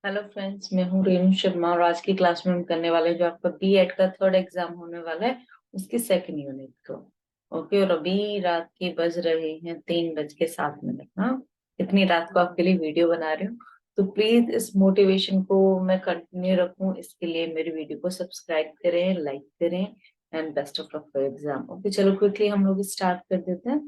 Hello friends, मैं हूँ रेणु शर्मा और आज की क्लास में हम करने वाले हैं जो आपका बीएड का थर्ड एग्जाम होने वाला है उसकी सेकंड यूनिट को। ओके, और अभी रात के बज रहे हैं 3:07। हाँ, इतनी रात को आपके लिए वीडियो बना रही हूँ, तो प्लीज इस मोटिवेशन को मैं कंटिन्यू रखूँ, इसके लिए मेरी वीडियो को सब्सक्राइब करें, लाइक करें and best of luck for exam. Okay, चलो क्विकली हम लोग स्टार्ट कर देते हैं।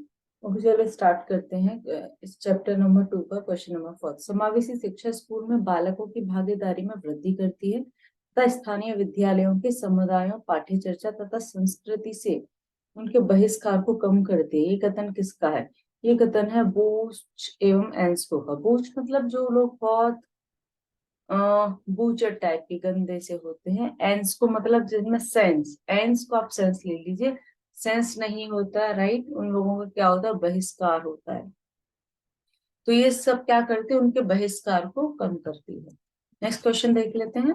ओके, चलो स्टार्ट करते हैं इस चैप्टर नंबर 2 का क्वेश्चन नंबर 4। समावेशी शिक्षा स्कूल में बालकों की भागीदारी में वृद्धि करती है तथा स्थानीय विद्यालयों के समुदायों, पाठ्य चर्चा तथा संस्कृति से उनके बहिष्कार को कम करती है। ये कथन किसका है? ये कथन है बूच एवं एंस्को का। बूच मतलब जो लोग बहुत बूचर टाइप के गंदे से होते हैं। एंस को मतलब जिनमें सेंस, एंस को आप सेंस ले लीजिए, सेंस नहीं होता है, राइट। उन लोगों का क्या होता है? बहिष्कार होता है। तो ये सब क्या करते हैं? उनके बहिष्कार को कम करती है। नेक्स्ट क्वेश्चन देख लेते हैं।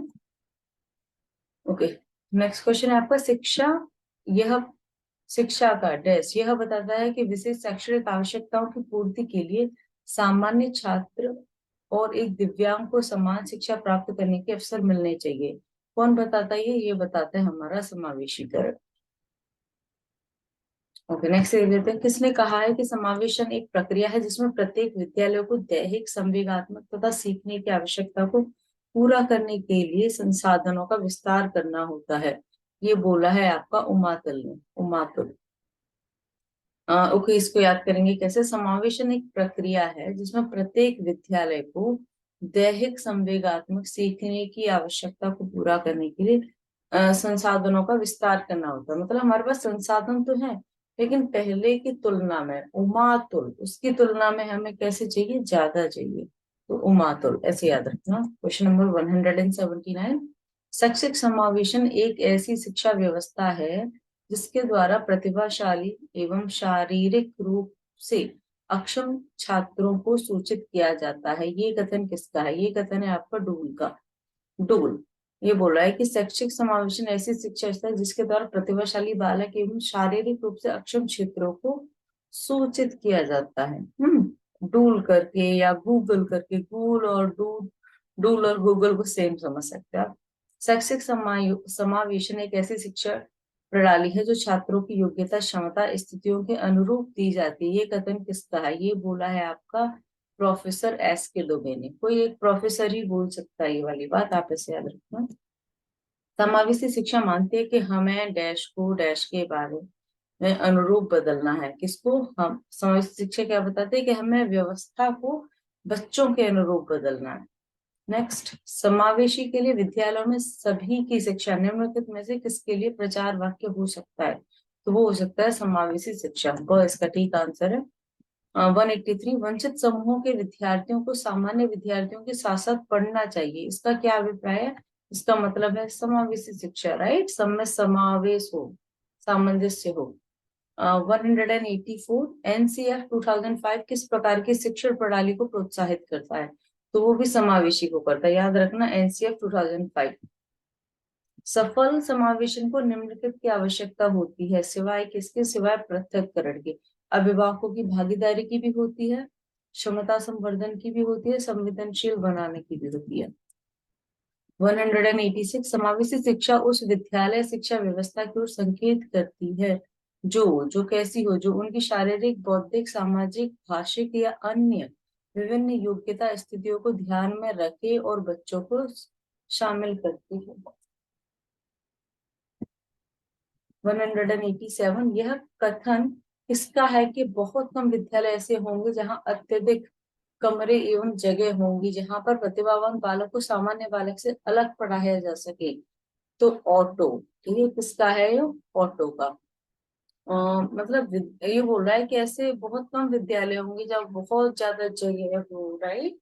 ओके, नेक्स्ट क्वेश्चन है आपका शिक्षा। यह शिक्षा का डैश यह बताता है कि विशेष शैक्षणिक आवश्यकताओं की पूर्ति के लिए सामान्य छात्र और एक दिव्यांग को समान शिक्षा प्राप्त करने के अवसर मिलने चाहिए। कौन बताता है? ये बताता है हमारा समावेशीकरण। ओके, नेक्स्ट देख लेते हैं। किसने कहा है कि समावेशन एक प्रक्रिया है जिसमें प्रत्येक विद्यालय को दैहिक, संवेगात्मक तथा सीखने की आवश्यकता को पूरा करने के लिए संसाधनों का विस्तार करना होता है? ये बोला है आपका उमातुल ने। उमातुल। ओके, इसको याद करेंगे कैसे? समावेशन एक प्रक्रिया है जिसमें प्रत्येक विद्यालय को दैहिक, संवेगात्मक सीखने की आवश्यकता को पूरा करने के लिए संसाधनों का विस्तार करना होता है। मतलब हमारे पास संसाधन तो है, लेकिन पहले की तुलना में उमातुल, उसकी तुलना में हमें कैसे चाहिए? ज्यादा चाहिए। तो उमातुल ऐसे याद रखना। Question number 179। शैक्षिक समावेशन एक ऐसी शिक्षा व्यवस्था है जिसके द्वारा प्रतिभाशाली एवं शारीरिक रूप से अक्षम छात्रों को सूचित किया जाता है। ये कथन किसका है? ये कथन है आपका डूल का। डूल ये बोल रहा है कि शैक्षिक समावेशन ऐसी शिक्षा व्यवस्था है जिसके द्वारा प्रतिभाशाली बालक एवं शारीरिक रूप से अक्षम क्षेत्रों को सूचित किया जाता है। डूल करके या गूगल करके, गूगल और डूल, डूल और गूगल को सेम समझ सकते हैं आप। शैक्षिक समावेशन एक ऐसी शिक्षा प्रणाली है जो छात्रों की योग्यता, क्षमता, स्थितियों के अनुरूप दी जाती है। ये कथन किसका है? ये बोला है आपका प्रोफेसर एस के दुबे ने। कोई एक प्रोफेसर ही बोल सकता है ये वाली बात, आप इसे याद रखना। समावेशी शिक्षा मानती है कि हमें डैश को डैश के बारे में अनुरूप बदलना है। किसको? हम। समावेशी शिक्षा क्या बताते हैं? कि हमें व्यवस्था को बच्चों के अनुरूप बदलना है। नेक्स्ट, समावेशी के लिए विद्यालयों में सभी की शिक्षा निम्नलिखित में से किसके लिए प्रचार वाक्य हो सकता है? तो वो हो सकता है समावेशी शिक्षा। वो इसका ठीक आंसर है। 183। वंचित समूहों के विद्यार्थियों को सामान्य विद्यार्थियों के साथ साथ पढ़ना चाहिए, इसका क्या अभिप्राय है? इसका मतलब है समावेशी शिक्षा, राइट। सब में समावेश हो, सामंजस्य हो। 184। एनसीएफ 2005 किस प्रकार की शिक्षण प्रणाली को प्रोत्साहित करता है? तो वो भी समावेशी को करता है, याद रखना। एनसीएफ 2005। सफल समावेशन को निम्नलिखित की आवश्यकता होती है, सिवाय किसके? सिवाय पृथक्करण के। अभिभावकों की भागीदारी की भी होती है, क्षमता संवर्धन की भी होती है, संवेदनशील बनाने की भी होती है। 186। समावेशी शिक्षा उस विद्यालय शिक्षा व्यवस्था की ओर संकेत करती है जो जो कैसी हो? जो उनकी शारीरिक, बौद्धिक, सामाजिक, भाषिक या अन्य विभिन्न योग्यता स्थितियों को ध्यान में रखे और बच्चों को शामिल करती है। 187। यह कथन इसका है कि बहुत कम विद्यालय ऐसे होंगे जहां अत्यधिक कमरे एवं जगह होंगी जहां पर प्रतिभावान बालक को सामान्य बालक से अलग पढ़ाया जा सके। तो ऑटो, ये किसका है? ये ऑटो का। मतलब ये बोल रहा है कि ऐसे बहुत कम विद्यालय होंगे जहाँ बहुत ज्यादा जगह हो, राइट।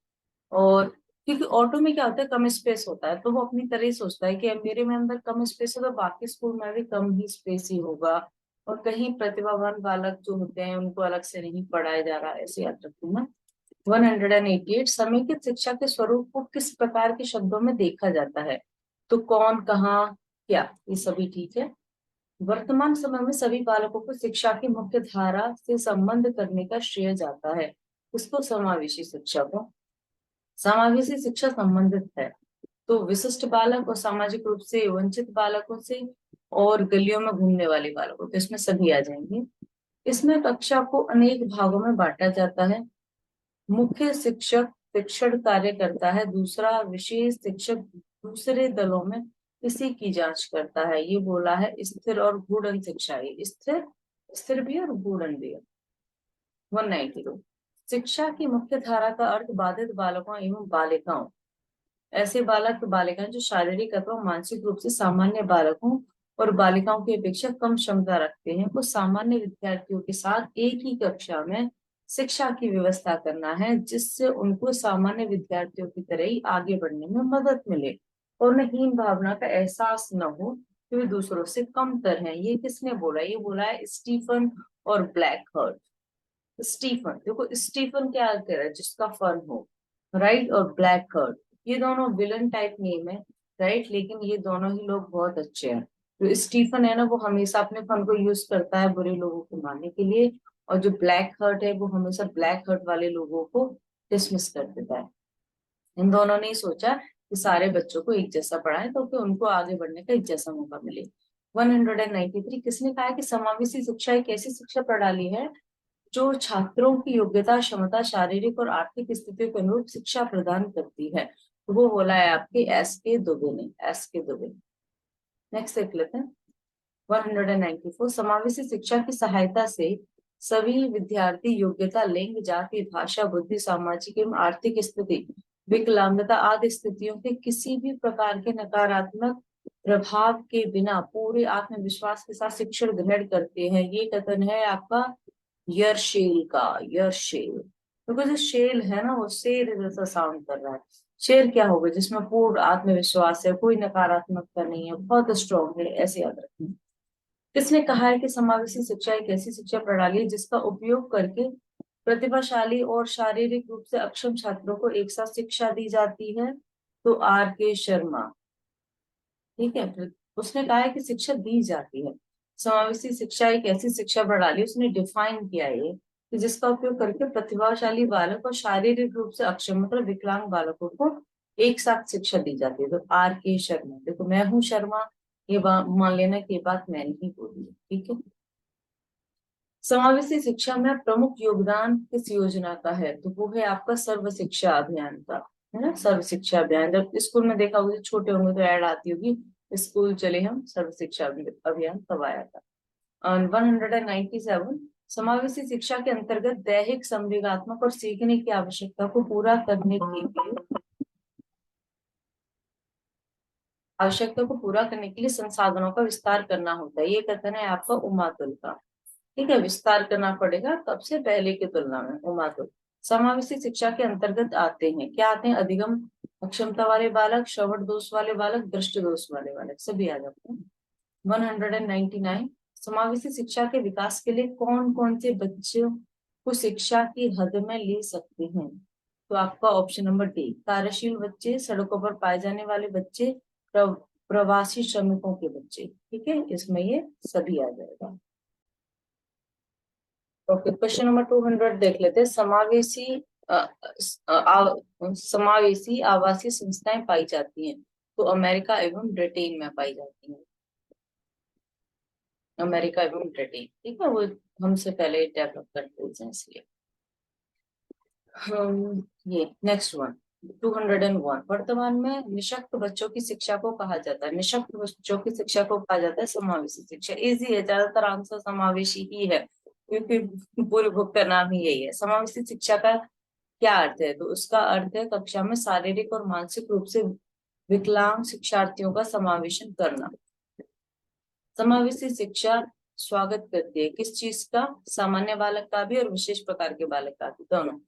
और क्योंकि ऑटो में क्या होता है? कम स्पेस होता है, तो वो अपनी तरह ही सोचता है कि अब मेरे में अंदर कम स्पेस है तो बाकी स्कूल में भी कम ही स्पेस ही होगा, और कहीं प्रतिभावान बालक जो होते हैं उनको अलग से नहीं पढ़ाया जा रहा है, ऐसे याद रखूंगा। 188। समेकित शिक्षा के स्वरूप को किस प्रकार के शब्दों में देखा जाता है? तो कौन, कहाँ, क्या, ये सभी ठीक है। वर्तमान समय में सभी बालकों को शिक्षा की मुख्य धारा से संबंध करने का श्रेय जाता है। उसको समावेशी शिक्षा को। समावेशी शिक्षा संबंधित है तो विशिष्ट बालक और सामाजिक रूप से वंचित बालकों से और गलियों में घूमने वाले बालकों, तो इसमें सभी आ जाएंगे। इसमें कक्षा को अनेक भागों में बांटा जाता है। मुख्य शिक्षक शिक्षण कार्य करता है, दूसरा विशेष शिक्षक दूसरे दलों में किसी की जांच करता है। ये बोला है स्थिर और गूढ़ शिक्षा, ये स्थिर स्थिर भी और गूढ़ भी है। 192 शिक्षा की मुख्य धारा का अर्थ बाधित बालकों एवं बालिकाओं, ऐसे बालक बालिकाएं जो शारीरिक अथवा मानसिक रूप से सामान्य बालकों और बालिकाओं की अपेक्षा कम क्षमता रखते हैं, को सामान्य विद्यार्थियों के साथ एक ही कक्षा में शिक्षा की व्यवस्था करना है, जिससे उनको सामान्य विद्यार्थियों की तरह ही आगे बढ़ने में मदद मिले और उन्हें हीन भावना का एहसास न हो कि वे दूसरों से कमतर हैं। ये किसने बोला? ये बोला है स्टीफन और ब्लैकहर्ट। स्टीफन, देखो स्टीफन क्या कह रहा है? जिसका फन हो, राइट, और ब्लैकहर्ट, ये दोनों विलन टाइप नेम है, राइट, लेकिन ये दोनों ही लोग बहुत अच्छे हैं। तो स्टीफन है ना, वो हमेशा अपने फन को यूज करता है बुरे लोगों को मारने के लिए, और जो ब्लैक हर्ट है वो हमेशा ब्लैक हर्ट वाले लोगों को डिसमिस कर देता है। इन दोनों ने सोचा कि सारे बच्चों को एक जैसा पढ़ाएं तो कि उनको आगे बढ़ने का एक जैसा मौका मिले। 193 किसने कहा है कि समावेशी शिक्षा एक ऐसी शिक्षा प्रणाली है जो छात्रों की योग्यता, क्षमता, शारीरिक और आर्थिक स्थितियों के अनुरूप शिक्षा प्रदान करती है? तो वो बोला है आपके एस के दुबे ने, एस के दुबे। नेक्स्ट देख लेते हैं 194 समावेशी शिक्षा की सहायता से सभी विद्यार्थी योग्यता, लिंग, जाति, भाषा, बुद्धि, सामाजिक एवं आर्थिक स्थिति, विकलांगता आदि स्थितियों के किसी भी प्रकार के नकारात्मक प्रभाव के बिना पूरे आत्मविश्वास के साथ शिक्षण ग्रहण करते हैं। ये कथन है आपका यर्शेल का, यर्शेल। क्योंकि जो शेल है ना वो शेर जैसा साउंड कर रहा है। शेर क्या होगा? जिसमें पूर्ण आत्मविश्वास है, कोई नकारात्मकता नहीं है, बहुत स्ट्रॉन्ग है, ऐसे याद रखें। किसने कहा है कि समावेशी शिक्षा एक ऐसी शिक्षा प्रणाली है जिसका उपयोग करके प्रतिभाशाली और शारीरिक रूप से अक्षम छात्रों को एक साथ शिक्षा दी जाती है? तो आर के शर्मा, ठीक है। फिर उसने कहा है कि शिक्षा दी जाती है। समावेशी शिक्षा एक ऐसी शिक्षा प्रणाली, उसने डिफाइन किया है कि जिसका उपयोग करके प्रतिभाशाली बालक और शारीरिक रूप से अक्षम मतलब विकलांग बालकों को एक साथ शिक्षा दी जाती है। तो आर के शर्मा, देखो मैं हूँ शर्मा, ये मान लेना कि ये बात मैंने ही बोली है, ठीक है। समावेशी शिक्षा में प्रमुख योगदान किस योजना का है? तो वो है आपका सर्व शिक्षा अभियान का, है ना, सर्व शिक्षा अभियान। जब स्कूल में देखा होगा, छोटे होंगे तो ऐड आती होगी, स्कूल चले हम, सर्व शिक्षा अभियान तब आया था। 197 समावेशी शिक्षा के अंतर्गत दैहिक, संवेगात्मक और सीखने की आवश्यकता को पूरा करने के लिए संसाधनों का विस्तार करना होता है। ये कथन है आपका उमातुल का, ठीक है। विस्तार करना पड़ेगा कब से? पहले की तुलना में। उमातुल समावेशी शिक्षा के अंतर्गत आते हैं, क्या आते हैं? अधिगम अक्षमता वाले बालक, श्रवण दोष वाले बालक, दृष्टि दोष वाले बालक, सभी आ जाते हैं। 199 समावेशी शिक्षा के विकास के लिए कौन कौन से बच्चों को शिक्षा की हद में ले सकते हैं? तो आपका ऑप्शन नंबर डी, कार्यशील बच्चे, सड़कों पर पाए जाने वाले बच्चे, प्रवासी श्रमिकों के बच्चे, ठीक है, इसमें ये सभी आ जाएगा। ओके, क्वेश्चन नंबर 200 देख लेते हैं। समावेशी आवासीय संस्थाएं पाई जाती हैं तो अमेरिका एवं ब्रिटेन में पाई जाती हैं। अमेरिका एवं ब्रिटेन, ठीक है, वो हमसे पहले डेवलप करते हैं इसलिए। ये नेक्स्ट वन 201 वर्तमान में निशक्त बच्चों की शिक्षा को कहा जाता है, निशक्त बच्चों की शिक्षा को कहा जाता है समावेशी शिक्षा। इजी है, ज्यादातर आंसर समावेशी ही है क्योंकि पूरी बुक का नाम ही यही है। समावेशी शिक्षा का क्या अर्थ है? तो उसका अर्थ है कक्षा में शारीरिक और मानसिक रूप से विकलांग शिक्षार्थियों का समावेशन करना। समावेशी शिक्षा स्वागत करती है किस चीज का? सामान्य बालक का भी और विशेष प्रकार के बालक का भी, दोनों।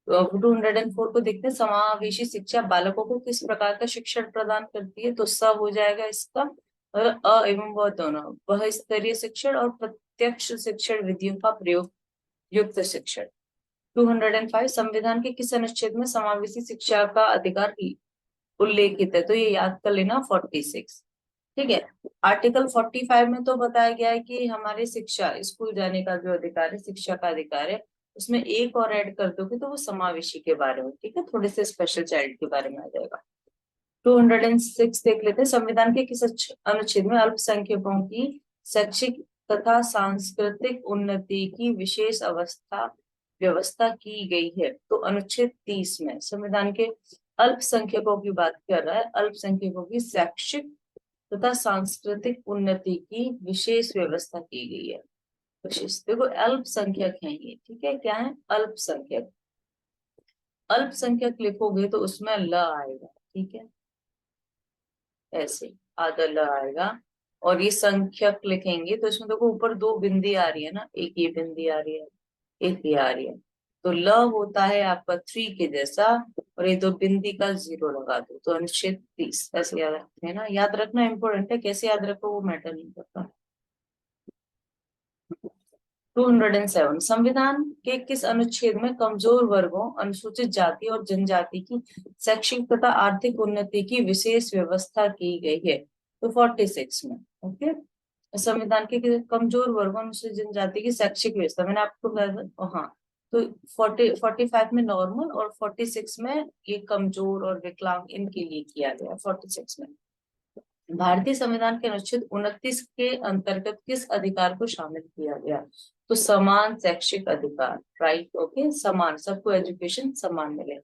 204 को देखते हैं। समावेशी शिक्षा बालकों को किस प्रकार का शिक्षण प्रदान करती है? तो सब हो जाएगा इसका, और अ एवं व दोनों, वह स्तरीय शिक्षण और प्रत्यक्ष शिक्षण विधियों का प्रयोग युक्त शिक्षण। 205 संविधान के किस अनुच्छेद में समावेशी शिक्षा का अधिकार उल्लेखित है? तो ये याद कर लेना, 46, ठीक है। आर्टिकल 45 में तो बताया गया है कि हमारे शिक्षा, स्कूल जाने का जो अधिकार है, शिक्षा का अधिकार है, उसमें एक और ऐड कर दोगे तो वो समावेशी के बारे में, ठीक है, थोड़े से स्पेशल चाइल्ड के बारे में आ जाएगा। 206 देख लेते हैं। संविधान के किस अनुच्छेद में अल्पसंख्यकों की शैक्षिक तथा सांस्कृतिक उन्नति की विशेष व्यवस्था की गई है? तो अनुच्छेद 30 में संविधान के अल्पसंख्यकों की बात कर रहा है, अल्पसंख्यकों की शैक्षिक तथा सांस्कृतिक उन्नति की विशेष व्यवस्था की गई है। विशेष, देखो अल्पसंख्यक है ये, ठीक है, क्या है अल्पसंख्यक। अल्पसंख्यक लिखोगे तो उसमें ल आएगा, ठीक है, ऐसे आधा ल आएगा। और ये संख्यक लिखेंगे तो इसमें देखो ऊपर दो बिंदी आ रही है ना, एक ये बिंदी आ रही है, एक ये आ रही है, तो ल होता है आपका 3 के जैसा, और ये दो बिंदी का 0 लगा दो तो अनुच्छेद 30, ऐसे याद रखते हैं ना, याद रखना इंपॉर्टेंट है, कैसे याद रखो वो मैटर नहीं करता। 207 संविधान के किस अनुच्छेद में कमजोर वर्गों, अनुसूचित जाति और जनजाति की शैक्षिक तथा आर्थिक उन्नति की विशेष व्यवस्था की गई है? तो 46 में। ओके, संविधान के कमजोर वर्गों, अनुसूचित जनजाति की शैक्षिक व्यवस्था मैंने आपको बताया, हाँ, तो 45 में नॉर्मल और 46 में ये कमजोर और विकलांग इनके लिए किया गया। 46 में भारतीय संविधान के अनुच्छेद 29 के अंतर्गत किस अधिकार को शामिल किया गया? तो समान शैक्षिक अधिकार, राइट, ओके, समान, सबको एजुकेशन समान मिले।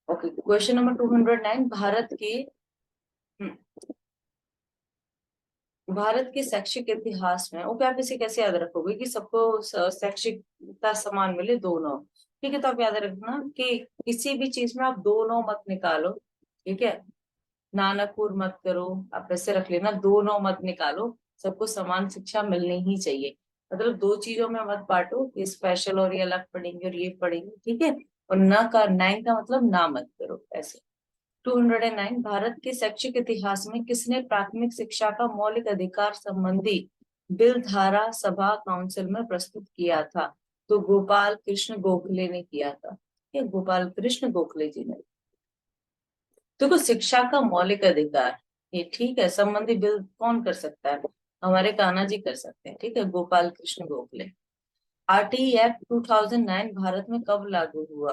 ओके, क्वेश्चन नंबर 209, भारत के शैक्षिक इतिहास में, ओके, आप इसे कैसे याद रखोगे कि सबको शैक्षिकता समान मिले, दोनों, ठीक है, तो आप याद रखना कि किसी भी चीज में आप दोनों मत निकालो, ठीक है, नानापुर मत करो, आप ऐसे रख लेना, दोनों मत निकालो, सबको समान शिक्षा मिलनी ही चाहिए। मतलब दो चीजों में मत बांटो, ये स्पेशल और ये अलग पढ़ेंगे और ये पढ़ेंगे, ठीक है, और न का 9 का मतलब ना मत करो, ऐसे। 209 भारत के शैक्षिक इतिहास में किसने प्राथमिक शिक्षा का मौलिक अधिकार संबंधी बिल धारा सभा काउंसिल में प्रस्तुत किया था? तो गोपाल कृष्ण गोखले ने किया था, ये गोपाल कृष्ण गोखले जी ने। देखो शिक्षा का मौलिक अधिकार, ये ठीक है, संबंधी बिल कौन कर सकता है? हमारे कान्हा जी कर सकते हैं, ठीक है, गोपाल कृष्ण गोखले। आरटीई एक्ट 2009 भारत में कब लागू हुआ?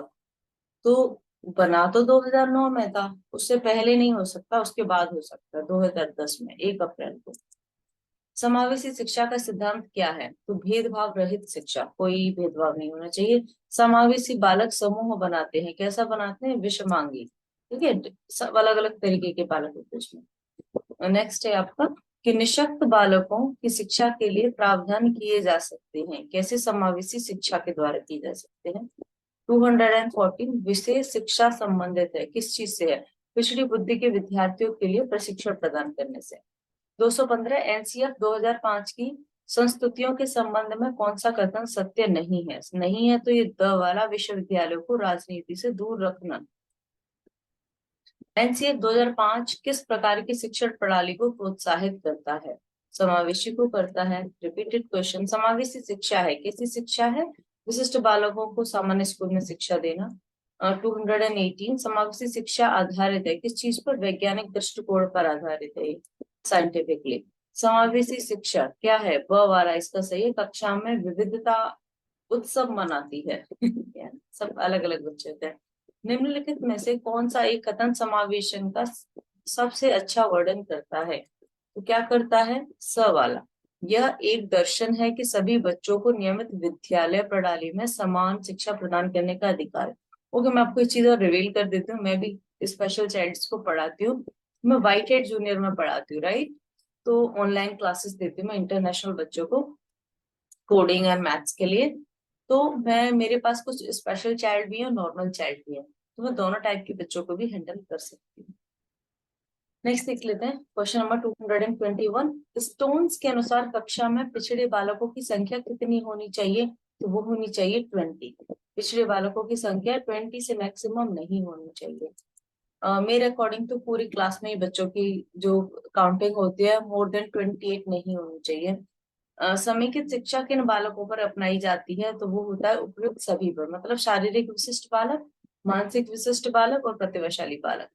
तो बना तो 2009 में था, उससे पहले नहीं हो सकता, उसके बाद हो सकता है 2010 में 1 अप्रैल को। समावेशी शिक्षा का सिद्धांत क्या है? तो भेदभाव रहित शिक्षा, कोई भेदभाव नहीं होना चाहिए। समावेशी बालक समूह बनाते हैं, कैसा बनाते हैं? विषमांगी, ठीक है, सब अलग अलग तरीके के बालक होते हैं उसमें। नेक्स्ट है आपका कि निःशक्त बालकों की शिक्षा के लिए प्रावधान किए जा सकते हैं, कैसे? समावेशी शिक्षा के द्वारा किए जा सकते हैं। 214 विशेष शिक्षा संबंधित है, किस चीज से है? पिछड़ी बुद्धि के विद्यार्थियों के लिए प्रशिक्षण प्रदान करने से। 215 एनसीएफ 2005 की संस्तुतियों के संबंध में कौन सा कथन सत्य नहीं है? नहीं है तो ये द वाला, विश्वविद्यालयों को राजनीति से दूर रखना। एनसीएफ 2005 किस प्रकार की शिक्षण प्रणाली को प्रोत्साहित करता है? समावेशी को करता है। रिपीटेड क्वेश्चन, समावेशी शिक्षा है, कैसी शिक्षा है? विशिष्ट बालकों को सामान्य स्कूल में शिक्षा देना। 218 समावेशी शिक्षा आधारित है, किस चीज पर? वैज्ञानिक दृष्टिकोण पर आधारित है, साइंटिफिकली। समावेशी शिक्षा क्या है? ब वाला इसका सही है, कक्षा में विविधता उत्सव मनाती है सब अलग अलग बच्चे होते हैं। निम्नलिखित में से कौन सा एक कथन समावेशन का सबसे अच्छा वर्णन करता है? तो क्या करता है? स वाला, यह एक दर्शन है कि सभी बच्चों को नियमित विद्यालय प्रणाली में समान शिक्षा प्रदान करने का अधिकार है। ओके, मैं आपको एक चीज और रिवील कर देती हूँ, मैं भी स्पेशल चाइल्ड्स को पढ़ाती हूँ, मैं व्हाइट हेड जूनियर में पढ़ाती हूँ, राइट, तो ऑनलाइन क्लासेस देती हूँ मैं इंटरनेशनल बच्चों को कोडिंग और मैथ्स के लिए। तो मैं, मेरे पास कुछ स्पेशल चाइल्ड भी है, नॉर्मल चाइल्ड भी है, तो मैं दोनों टाइप के बच्चों को भी हैंडल कर सकती हूँ। नेक्स्ट देख लेते हैं क्वेश्चन नंबर 221, स्टोन्स के अनुसार कक्षा में पिछड़े बालकों की संख्या कितनी होनी चाहिए? तो वो होनी चाहिए 20। पिछड़े बालकों की संख्या 20 से मैक्सिमम नहीं होनी चाहिए। मेरे अकॉर्डिंग तो पूरी क्लास में ही बच्चों की जो काउंटिंग होती है मोर देन 28 नहीं होनी चाहिए। समेकित शिक्षा किन बालकों पर अपनाई जाती है? तो वो होता है उपयुक्त सभी पर, मतलब शारीरिक विशिष्ट बालक, मानसिक विशिष्ट बालक और प्रतिभाशाली बालक।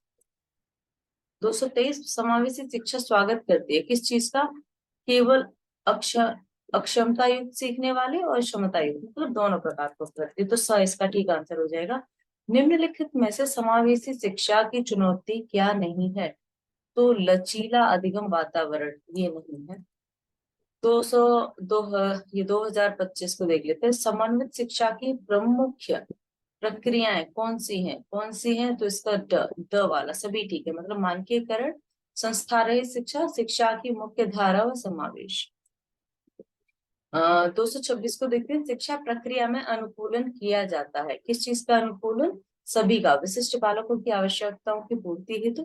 223 समावेशी शिक्षा स्वागत करती है, किस चीज का? केवल अक्षर अक्षमता युक्त सीखने वाले और क्षमता युक्त, मतलब दोनों प्रकार को करती, तो इसका ठीक आंसर हो जाएगा। निम्नलिखित में से समावेशी शिक्षा की चुनौती क्या नहीं है? तो लचीला अधिगम वातावरण ये नहीं है। 200 ये 2025 को देख लेते हैं। समन्वित शिक्षा की प्रमुख प्रक्रियाएं कौन सी हैं? तो इसका द वाला सभी ठीक है, मतलब मानकीकरण, संस्था रहित शिक्षा, शिक्षा की मुख्य धारा व समावेश। 226 को देखते हैं। शिक्षा प्रक्रिया में अनुकूलन किया जाता है, किस चीज का अनुकूलन? सभी का, विशिष्ट बालकों की आवश्यकताओं की पूर्ति हेतु,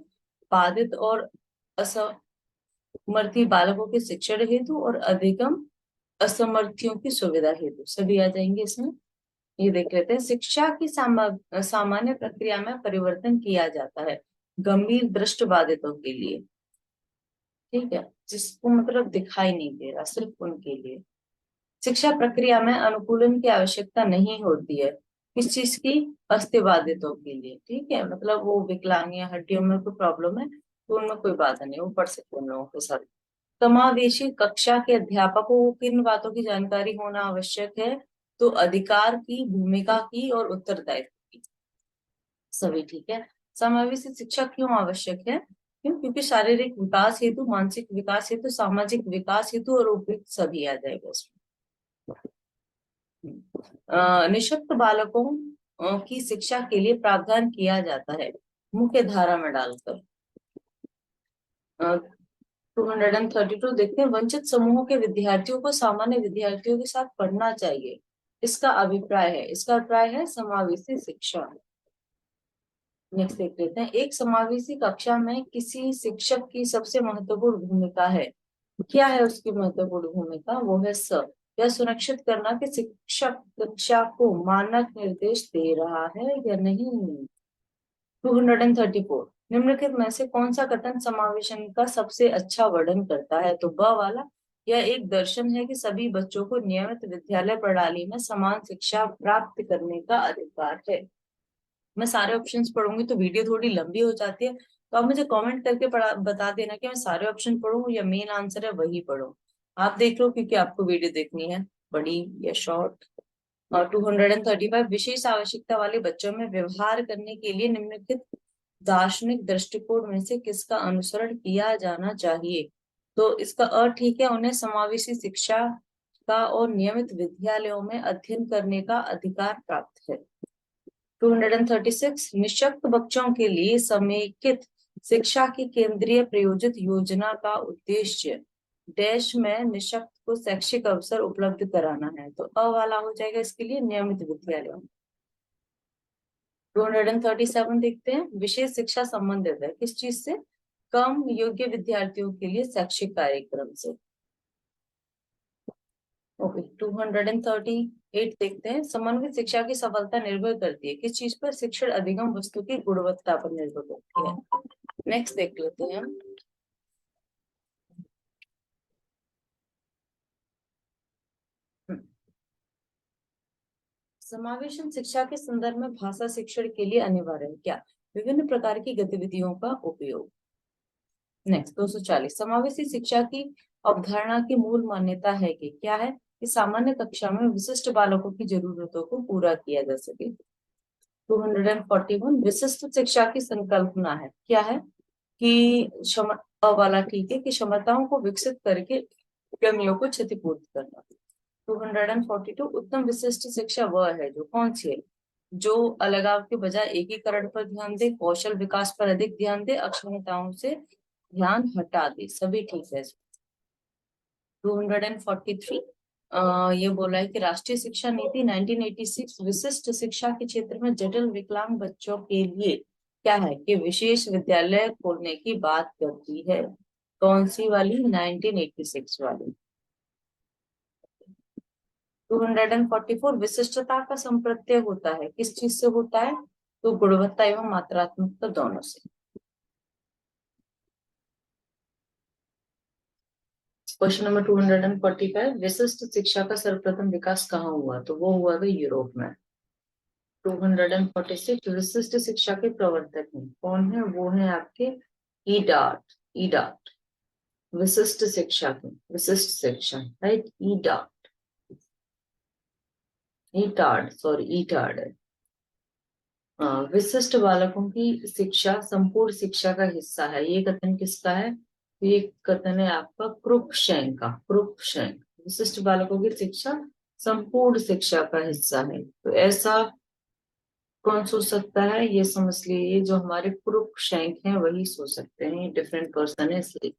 बाधित और असमर्थी बालकों के शिक्षण हेतु, और अधिगम असमर्थियों की सुविधा हेतु, सभी आ जाएंगे इसमें। ये देख लेते हैं। शिक्षा की सामान्य प्रक्रिया में परिवर्तन किया जाता है गंभीर दृष्टि बाधितों के लिए, ठीक है, जिसको मतलब दिखाई नहीं दे रहा, सिर्फ उनके लिए। शिक्षा प्रक्रिया में अनुकूलन की आवश्यकता नहीं होती है, किस चीज की? अस्थिबाधितों के लिए, ठीक है, मतलब वो विकलांग या हड्डियों में कोई प्रॉब्लम है तो उनमें कोई बाधा नहीं, वो पढ़ सकते उन लोगों के साथ। समावेशी कक्षा के अध्यापकों को किन बातों की जानकारी होना आवश्यक है? तो अधिकार की, भूमिका की और उत्तरदायित्व की, सभी ठीक है। समावेशी शिक्षा क्यों आवश्यक है? क्यों? क्योंकि शारीरिक विकास हेतु, मानसिक विकास हेतु, सामाजिक विकास हेतु और उपयुक्त सभी आ जाएगा इसमें। निःशक्त बालकों की शिक्षा के लिए प्रावधान किया जाता है मुख्य धारा में डालकर। 232 देखते हैं। वंचित समूहों के विद्यार्थियों को सामान्य विद्यार्थियों के साथ पढ़ना चाहिए, इसका अभिप्राय है, इसका अभिप्राय है समावेशी शिक्षा। नेक्स्ट देख लेते हैं। एक समावेशी कक्षा में किसी शिक्षक की सबसे महत्वपूर्ण भूमिका है, क्या है उसकी महत्वपूर्ण भूमिका? वो है यह सुनिश्चित करना कि शिक्षक कक्षा को मानक निर्देश दे रहा है या नहीं। 234 निम्नलिखित में से कौन सा कथन समावेशन का सबसे अच्छा वर्णन करता है? तो ब वाला। यह एक दर्शन है कि सभी बच्चों को नियमित विद्यालय प्रणाली में समान शिक्षा प्राप्त करने का अधिकार है। मैं सारे ऑप्शंस पढ़ूंगी तो वीडियो थोड़ी लंबी हो जाती है, तो आप मुझे कमेंट करके बता देना कि मैं सारे ऑप्शन पढ़ूं या मेन आंसर है वही पढ़ूं। आप देख लो क्योंकि आपको वीडियो देखनी है, बड़ी या शॉर्ट। और 235 विशेष आवश्यकता वाले बच्चों में व्यवहार करने के लिए निम्नलिखित दार्शनिक दृष्टिकोण में से किसका अनुसरण किया जाना चाहिए? तो इसका अर्थ ठीक है, उन्हें समावेशी शिक्षा का और नियमित विद्यालयों में अध्ययन करने का अधिकार प्राप्त है। 236 निःशक्त बच्चों के लिए समेकित शिक्षा की केंद्रीय प्रायोजित योजना का उद्देश्य डैश में निःशक्त को शैक्षिक अवसर उपलब्ध कराना है, तो अ वाला हो जाएगा इसके लिए, नियमित विद्यालयों। 237 देखते हैं। विशेष शिक्षा संबंधित है किस चीज से? कम योग्य विद्यार्थियों के लिए शैक्षिक कार्यक्रम से। ओके, 238 देखते हैं। समन्वित शिक्षा की सफलता निर्भर करती है किस चीज पर? शिक्षण अधिगम वस्तु की गुणवत्ता पर निर्भर करती है। नेक्स्ट देख लेते हैं हम। समावेशन शिक्षा के संदर्भ में भाषा शिक्षण के लिए अनिवार्य है क्या? विभिन्न प्रकार की गतिविधियों का उपयोग। नेक्स्ट 240 समावेशी शिक्षा की अवधारणा की मूल मान्यता है कि क्या है? कि सामान्य कक्षा में विशिष्ट बालकों की जरूरतों को पूरा किया जा सके। 241 विशिष्ट शिक्षा की संकल्पना है, क्या है? कि क्षमता वाला ठीक है, कि क्षमताओं को विकसित करके कमियों को क्षतिपूर्त करना। 242 उत्तम विशिष्ट शिक्षा वह है जो कौन सी है? जो अलगाव के बजाय एकीकरण पर ध्यान दे, कौशल विकास पर अधिक ध्यान दे, अक्षमताओं से ध्यान हटा दे, सभी ठीक है। 243 ये बोला है कि राष्ट्रीय शिक्षा नीति 1986 विशिष्ट शिक्षा के क्षेत्र में जटिल विकलांग बच्चों के लिए क्या है? कि विशेष विद्यालय खोलने की बात करती है। कौन सी वाली? 1986 वाली। 244 विशिष्टता का संप्रत्यय होता है किस चीज से होता है? तो गुणवत्ता एवं मात्रात्मकता दोनों से। क्वेश्चन नंबर 245 विशिष्ट शिक्षा का सर्वप्रथम विकास कहाँ हुआ? तो वो हुआ था यूरोप में। 246 विशिष्ट शिक्षा के प्रवर्तक हैं कौन है? वो है आपके ईडार्ट। ईडार्ट विशिष्ट शिक्षा की, विशिष्ट शिक्षा, राइट, ईटार्ड, सॉरी ईटार्ड है। विशिष्ट बालकों की शिक्षा संपूर्ण शिक्षा का हिस्सा है, ये कथन किसका है? तो ये कथन है आपका क्रुकशैंक का, क्रुकशैंक। विशिष्ट बालकों की शिक्षा संपूर्ण शिक्षा का हिस्सा है, तो ऐसा कौन सोच सकता है? ये समझ लीजिए जो हमारे क्रुकशैंक हैं वही सोच सकते हैं, डिफरेंट पर्सन है इसलिए।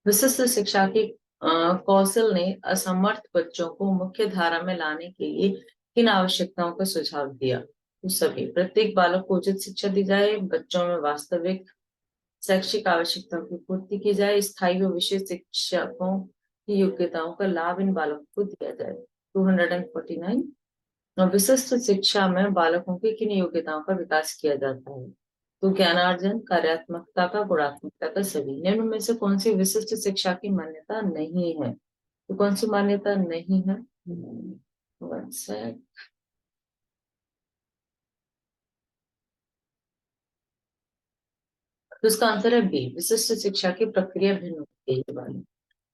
विशिष्ट शिक्षा के कौशल ने असमर्थ बच्चों को मुख्य धारा में लाने के लिए किन आवश्यकताओं का सुझाव दिया? तो सभी, प्रत्येक बालक को उचित शिक्षा दी जाए, बच्चों में वास्तविक शैक्षिक आवश्यकताओं की पूर्ति की जाए, स्थायी व विशेष शिक्षकों की योग्यताओं का लाभ इन बालकों को दिया जाए। 249। विशिष्ट शिक्षा में बालकों की किन योग्यताओं का विकास किया जाता है? तो ज्ञानार्जन, कार्यात्मकता का, गुणात्मकता का, सभी। निम्न में से कौन सी विशिष्ट शिक्षा की मान्यता नहीं है? तो कौन सी मान्यता नहीं है? One sec. तो इसका आंसर है बी, विशिष्ट शिक्षा की प्रक्रिया भिन्न होती है, ये वाली।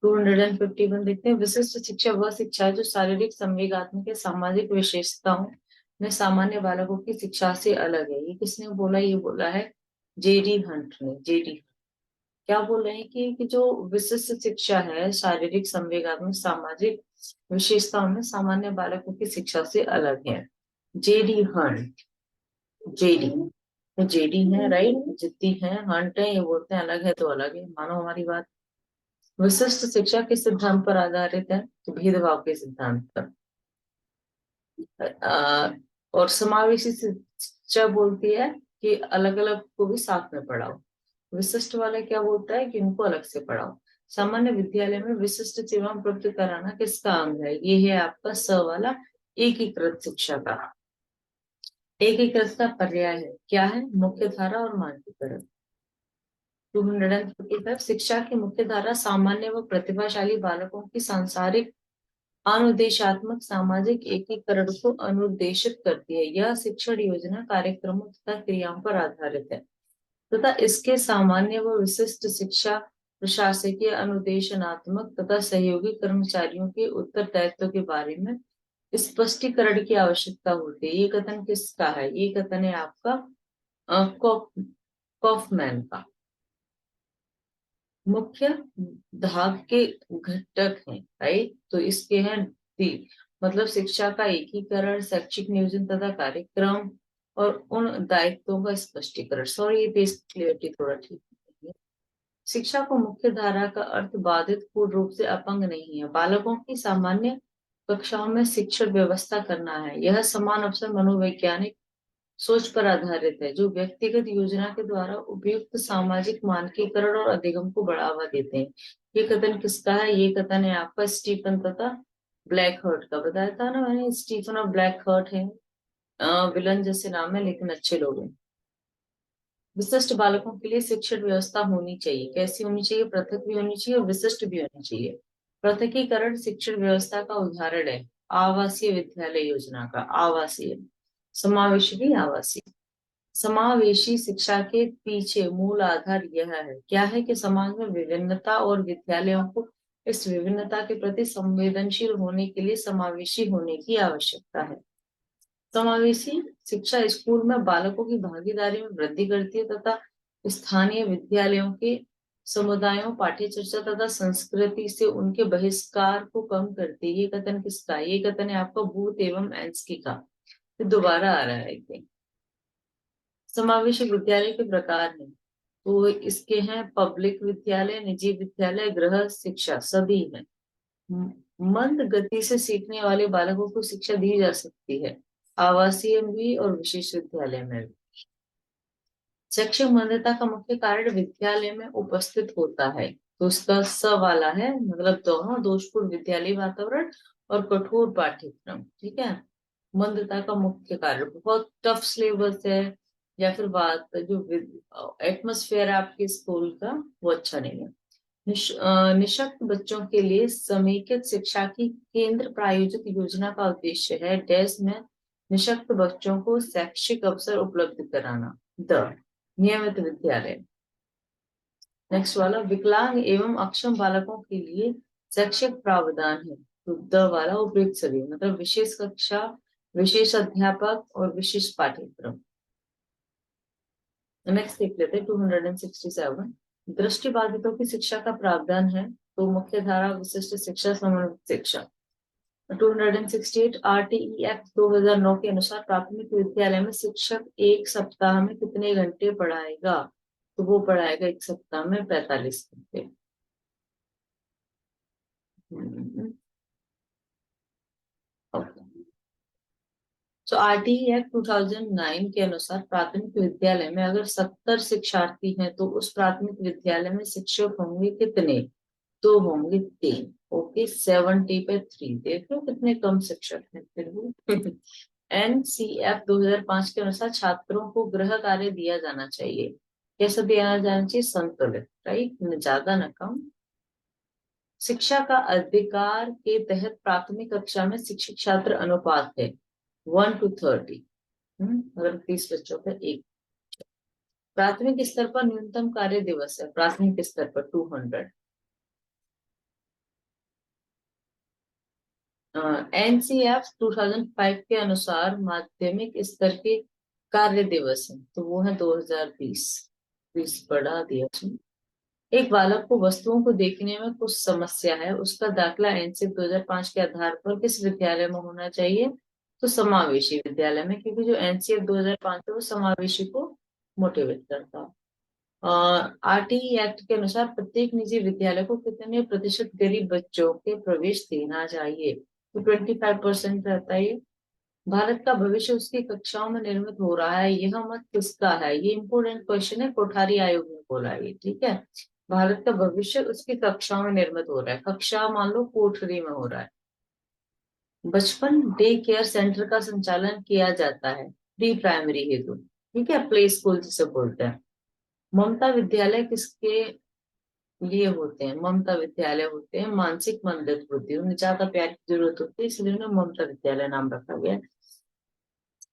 251 देखते हैं। विशिष्ट शिक्षा वह शिक्षा है जो शारीरिक, संवेगात्मक या सामाजिक विशेषताओं में सामान्य बालकों की शिक्षा से अलग है। ये किसने बोला? ये बोला है जेडी हंट ने। जेडी क्या बोल रहे हैं कि जो विशिष्ट शिक्षा है शारीरिक, संवेगात्मक, सामाजिक विशेषताओं में सामान्य बालकों की शिक्षा से अलग है। जेडी हंट, जेडी, जेडी है, राइट, जितनी है, हंट है, ये बोलते हैं अलग है तो अलग है, मानो हमारी बात। विशिष्ट शिक्षा किस सिद्धांत पर आधारित है? तो भेदभाव के सिद्धांत पर। अ, और समावेशी शिक्षा बोलती है कि अलग अलग को भी साथ में पढ़ाओ। विशिष्ट वाला क्या बोलता है कि उनको अलग से पढ़ाओ। सामान्य विद्यालय में विशिष्ट सेवाएं प्राप्त कराना किसका अंग है? ये है आपका स वाला, एकीकृत शिक्षा का। एकीकृत का पर्याय है क्या है? मुख्य धारा और मानकीकरण। 255। शिक्षा की मुख्य धारा सामान्य व प्रतिभाशाली बालकों की सांसारिक, अनुदेशात्मक, सामाजिक एकीकरण को अनुदेशित करती है। यह शिक्षण योजना कार्यक्रमों तथा क्रियाओं पर आधारित है तथा इसके सामान्य व विशिष्ट शिक्षा प्रशासकीय, अनुदेशनात्मक तथा सहयोगी कर्मचारियों के उत्तरदायित्व के बारे में स्पष्टीकरण की आवश्यकता होती है। ये कथन किसका है? ये कथन है आपका कॉफमैन का। मुख्य भाग के घटक हैं, राइट, तो इसके हैं मतलब शिक्षा का एकीकरण, शैक्षिक नियोजन तथा कार्यक्रम और उन दायित्वों का स्पष्टीकरण। सॉरी, ये पेज क्लियरिटी थोड़ा ठीक नहीं है। शिक्षा को मुख्य धारा का अर्थ बाधित पूर्ण रूप से अपंग नहीं है। बालकों की सामान्य कक्षाओं में शिक्षण व्यवस्था करना है। यह समान अवसर मनोवैज्ञानिक सोच पर आधारित है जो व्यक्तिगत योजना के द्वारा उपयुक्त सामाजिक मानकीकरण और अधिगम को बढ़ावा देते हैं। ये कथन किसका है? ये कथन है आपका स्टीफन तथा ब्लैक हर्ट का। बताया था ना मैंने, स्टीफन और ब्लैक हर्ट है, विलन जैसे नाम है लेकिन अच्छे लोग हैं। विशिष्ट बालकों के लिए शिक्षण व्यवस्था होनी चाहिए। कैसी होनी चाहिए? पृथक भी होनी चाहिए और विशिष्ट भी होनी चाहिए। पृथकीकरण शिक्षण व्यवस्था का उदाहरण है आवासीय विद्यालय योजना का। आवासीय, समावेशी भी आवासीय। समावेशी शिक्षा के पीछे मूल आधार यह है, क्या है, कि समाज में विभिन्नता और विद्यालयों को इस विभिन्नता के प्रति संवेदनशील होने के लिए समावेशी होने की आवश्यकता है। समावेशी शिक्षा स्कूल में बालकों की भागीदारी में वृद्धि करती है तथा स्थानीय विद्यालयों के समुदायों, पाठ्य चर्चा तथा संस्कृति से उनके बहिष्कार को कम करती है। ये कथन किसका? ये कथन है आपका बूथ एवं एंस्की का। फिर दोबारा आ रहा है एक। समावेशी विद्यालय के प्रकार हैं, तो इसके हैं पब्लिक विद्यालय, निजी विद्यालय, गृह शिक्षा, सभी हैं। मंद गति से सीखने वाले बालकों को शिक्षा दी जा सकती है आवासीय भी और विशेष विद्यालय में भी। शैक्षिक मंदता का मुख्य कारण विद्यालय में उपस्थित होता है, तो उसका स वाला है, मतलब दोनों, दोषपूर्ण विद्यालय वातावरण और कठोर पाठ्यक्रम। ठीक है, मंदता का मुख्य कारण बहुत टफ सिलेबस है, या फिर बात जो एटमोस्फेयर है आपके स्कूल का वो अच्छा नहीं है। निशक्त बच्चों के लिए समेकित शिक्षा की केंद्र प्रायोजित योजना का उद्देश्य है देश में निशक्त बच्चों को शैक्षिक अवसर उपलब्ध कराना। द नियमित विद्यालय, नेक्स्ट वाला, विकलांग एवं अक्षम बालकों के लिए शैक्षिक प्रावधान है। तो द वाला उपयुक्त सभी, मतलब विशेष कक्षा, विशेष अध्यापक और विशेष पाठ्यक्रम। नेक्स्ट देख लेते हैं 267, दृष्टिबाधितों की शिक्षा का प्रावधान है। तो मुख्य धारा, विशिष्ट शिक्षा, समन्वित शिक्षा। 268, RTE एक्ट 2009 के अनुसार प्राथमिक विद्यालय में शिक्षक एक सप्ताह में कितने घंटे पढ़ाएगा? तो वो पढ़ाएगा एक सप्ताह में 45 घंटे। तो RTE एक्ट 2009 के अनुसार प्राथमिक विद्यालय में अगर 70 शिक्षार्थी हैं तो उस प्राथमिक विद्यालय में शिक्षक होंगे कितने? तो होंगे 3। ओके, 70 पे 3, देख लो कितने कम शिक्षक हैं फिर भी। NCF 2005 के अनुसार छात्रों को गृह कार्य दिया जाना चाहिए। कैसे दिया जाना चाहिए? संतुलित, राइट, न ज्यादा न कम। शिक्षा का अधिकार के तहत प्राथमिक कक्षा में शिक्षक छात्र अनुपात है 1:30। अगर 30 बच्चों पे एक। प्राथमिक स्तर पर न्यूनतम कार्य दिवस है, प्राथमिक स्तर पर 200। NCF 2005 के अनुसार माध्यमिक स्तर के कार्य दिवस है, तो वो है 2020। 20 बढ़ा दिया उसने। एक बालक को वस्तुओं को देखने में कुछ समस्या है, उसका दाखिला NCF 2005 के आधार पर किस विद्यालय में होना चाहिए? तो समावेशी विद्यालय में, क्योंकि जो NCF 2005 है वो समावेशी को मोटिवेट करता है। RTE एक्ट के अनुसार प्रत्येक निजी विद्यालय को कितने प्रतिशत गरीब बच्चों के प्रवेश देना चाहिए? तो 25% रहता है ये। भारत का भविष्य उसकी कक्षाओं में निर्मित हो रहा है, यह मत किसका है? ये इंपोर्टेंट क्वेश्चन है, कोठारी आयोग ने बोला है, ठीक है। भारत का भविष्य उसकी कक्षाओं में निर्मित हो रहा है, कक्षा मान लो कोठरी में हो रहा है। बचपन डे केयर सेंटर का संचालन किया जाता है प्री प्राइमरी हेतु, ठीक है, प्ले स्कूल जिसे बोलते हैं। ममता विद्यालय किसके लिए होते हैं? ममता विद्यालय होते हैं मानसिक मंदित बुद्धि, उन्हें ज्यादा प्यार की जरूरत होती है, इसलिए उन्हें ममता विद्यालय नाम रखा गया है।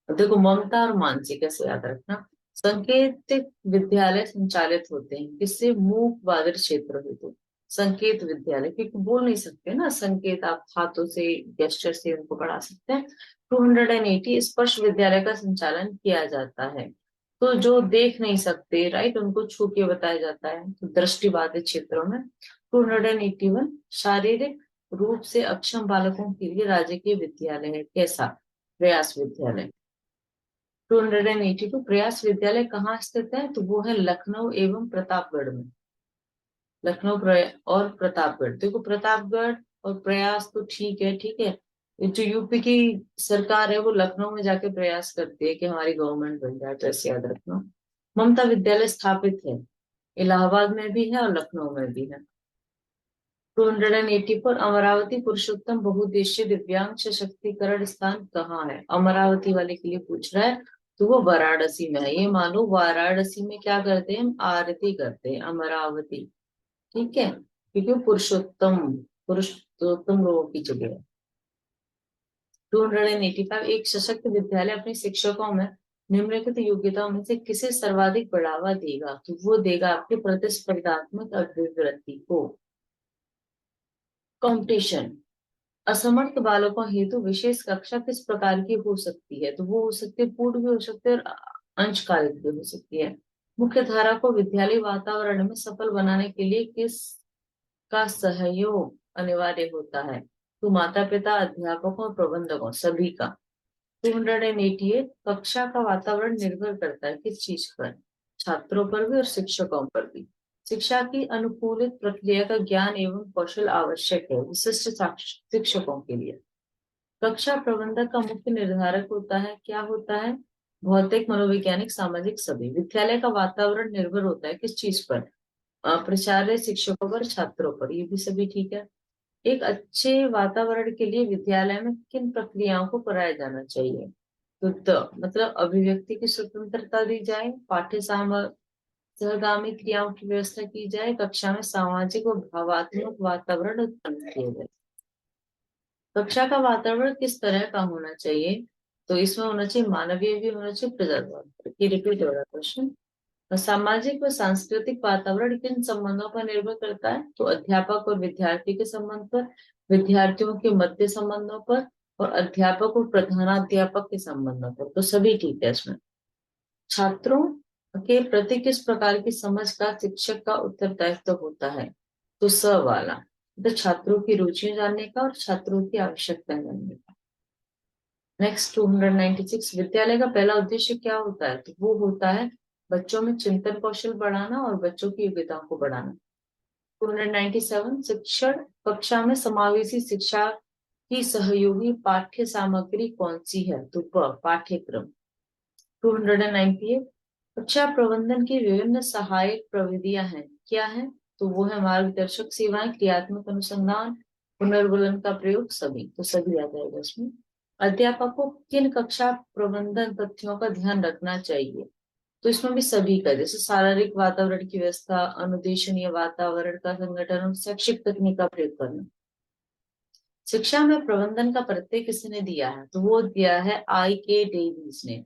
देखो, ममता और मानसिक ऐसे याद रखना। संकेतिक विद्यालय संचालित होते हैं किससे? मूक बधिर क्षेत्र हेतु संकेत विद्यालय, क्योंकि बोल नहीं सकते ना, संकेत आप हाथों से, गेस्चर से उनको पढ़ा सकते हैं। 280, स्पर्श विद्यालय का संचालन किया जाता है, तो जो देख नहीं सकते, राइट, उनको छू के बताया जाता है, तो दृष्टिबाधित क्षेत्रों में। 281, शारीरिक रूप से अक्षम बालकों के लिए राजकीय विद्यालय है, कैसा? प्रयास विद्यालय। 282, प्रयास विद्यालय कहाँ स्थित है? तो वो है लखनऊ एवं प्रतापगढ़ में। लखनऊ और प्रतापगढ़। देखो, प्रतापगढ़ और प्रयास तो ठीक है, ठीक है। ये जो यूपी की सरकार है वो लखनऊ में जाके प्रयास करती है कि हमारी गवर्नमेंट बन जाए, तो ऐसे याद रखना। ममता विद्यालय स्थापित है इलाहाबाद में भी है और लखनऊ में भी है। 284, अमरावती पुरुषोत्तम बहुउद्देशीय दिव्यांग सशक्तिकरण स्थान कहाँ है? अमरावती वाले के लिए पूछ रहा है, तो वो वाराणसी में है। ये मानो वाराणसी में क्या करते हैं? हम आरती करते हैं, अमरावती, ठीक है, क्योंकि वो पुरुषोत्तम लोगों की जगह है। 285, एक सशक्त विद्यालय अपने शिक्षकों में निम्नलिखित योग्यताओं में से किसे सर्वाधिक बढ़ावा देगा? तो वो देगा आपके प्रतिस्पर्धात्मक अभिवृद्धि को, कंपटीशन। असमर्थ बालकों हेतु विशेष कक्षा किस प्रकार की हो सकती है? तो वो हो सकती है पूर्ण भी हो सकती है और अंशकालिक भी हो सकती है। मुख्य धारा को विद्यालय वातावरण में सफल बनाने के लिए किस का सहयोग अनिवार्य होता है? तो माता पिता, अध्यापकों और प्रबंधकों, सभी का। 288, कक्षा का वातावरण निर्भर करता है किस चीज पर? छात्रों पर भी और शिक्षकों पर भी। शिक्षा की अनुकूलित प्रक्रिया का ज्ञान एवं कौशल आवश्यक है विशिष्ट शिक्षकों के लिए। कक्षा प्रबंधक का मुख्य निर्धारक होता है, क्या होता है? भौतिक, मनोवैज्ञानिक, सामाजिक, सभी। विद्यालय का वातावरण निर्भर होता है किस चीज पर? प्राचार्य, शिक्षकों पर, छात्रों पर, ये भी सभी ठीक है। एक अच्छे वातावरण के लिए विद्यालय में किन प्रक्रियाओं को कराया जाना चाहिए? तो मतलब अभिव्यक्ति की स्वतंत्रता दी जाए, पाठ्य सहगामी क्रियाओं की व्यवस्था की जाए, कक्षा में सामाजिक और भावात्मक वातावरण उत्पन्न किया जाए। कक्षा का वातावरण किस तरह का होना चाहिए? तो इसमें होना चाहिए मानवीय भी होना चाहिए, प्रजातंत्र की। रिपीट हो रहा क्वेश्चन। और सामाजिक व सांस्कृतिक वातावरण किन संबंधों पर निर्भर करता है? तो अध्यापक और विद्यार्थी के संबंध पर, विद्यार्थियों के मध्य संबंधों पर, और अध्यापक और प्रधानाध्यापक के संबंधों पर। तो सभी ठीक है इसमें। छात्रों के प्रति किस प्रकार की समझ का शिक्षक का उत्तरदायित्व होता है? तो स वाला, तो छात्रों की रुचियां जानने का और छात्रों की आवश्यकता जानने का। नेक्स्ट 296, विद्यालय का पहला उद्देश्य क्या होता है? तो वो होता है बच्चों में चिंतन कौशल बढ़ाना और बच्चों की योग्यताओं को बढ़ाना। 297, शिक्षण कक्षा में समावेशी शिक्षा की सहयोगी पाठ्य सामग्री कौन सी है? तो पाठ्यक्रम। 298, कक्षा प्रबंधन की विभिन्न सहायक प्रविधियां हैं, क्या है? तो वो है मार्गदर्शक सेवाएं, क्रियात्मक अनुसंधान, पुनर्वलन का प्रयोग, सभी। तो सभी आ जाएगा इसमें। अध्यापक को किन कक्षा प्रबंधन तथ्यों का ध्यान रखना चाहिए? तो इसमें भी सभी का, जैसे शारीरिक वातावरण की व्यवस्था, अनुदेशनीय वातावरण का संगठन और शैक्षिक तकनीक का प्रयोग करना। शिक्षा में प्रबंधन का प्रत्यय किसने दिया है? तो वो दिया है I.K. डेविस ने।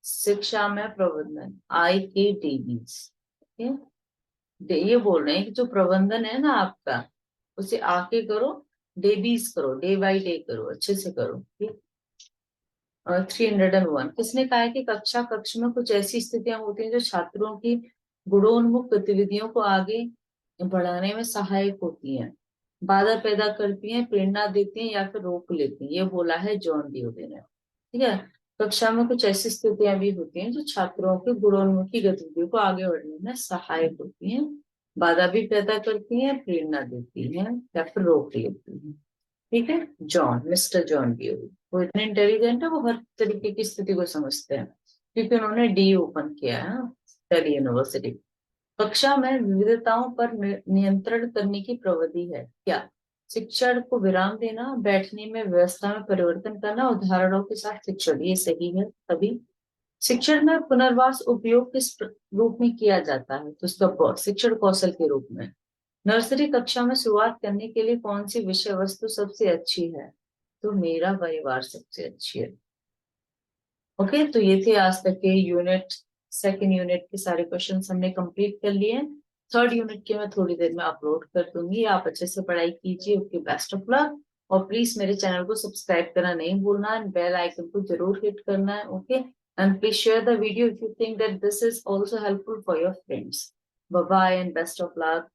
शिक्षा में प्रबंधन I.K. डेविस। ये बोल रहे हैं कि जो प्रबंधन है ना आपका, उसे आके करो, डेबीज करो, डे बाई डे करो, अच्छे से करो। ठीक। 301, किसने कहा है कि कक्ष में कुछ ऐसी स्थितियां होती हैं जो छात्रों की गुणोन्मुख गतिविधियों को आगे बढ़ाने में सहायक होती हैं, बाधा पैदा करती हैं, प्रेरणा देती हैं या फिर रोक लेती हैं? ये बोला है जॉन डियोडे ने। ठीक है। कक्षा में कुछ ऐसी स्थितियां भी होती हैं जो छात्रों के गुणोन्मुखी गतिविधियों को आगे बढ़ने में सहायक होती हैं, बाधा भी पैदा करती हैं, प्रेरणा देती हैं या फिर रोक लेती हैं। ठीक है। मिस्टर जॉन डियोडी, वो इतने इंटेलिजेंट है, वो हर तरीके की स्थिति को समझते हैं, क्योंकि उन्होंने डी ओपन किया है, दिल्ली यूनिवर्सिटी। कक्षा में विविधताओं पर नियंत्रण करने की प्रविधि है, क्या? शिक्षण को विराम देना, बैठने में व्यवस्था में परिवर्तन करना, उदाहरणों के साथ शिक्षण। ये सही है अभी। शिक्षण में पुनर्वास उपयोग किस रूप में किया जाता है? तो इसका शिक्षण कौशल के रूप में। नर्सरी कक्षा में शुरुआत करने के लिए कौन सी विषय वस्तु सबसे अच्छी है? तो मेरा परिवार सबसे अच्छी है। ओके, तो ये थे आज तक के सेकेंड यूनिट के सारे क्वेश्चन हमने कंप्लीट कर लिए। थर्ड यूनिट के मैं थोड़ी देर में अपलोड कर दूंगी। आप अच्छे से पढ़ाई कीजिए। Okay, best of luck. और प्लीज मेरे चैनल को सब्सक्राइब करना नहीं भूलना है, बेल आइकन को जरूर हिट करना है। Okay, and please share the video if you think that this is also helpful for your friends. Bye bye and best of luck.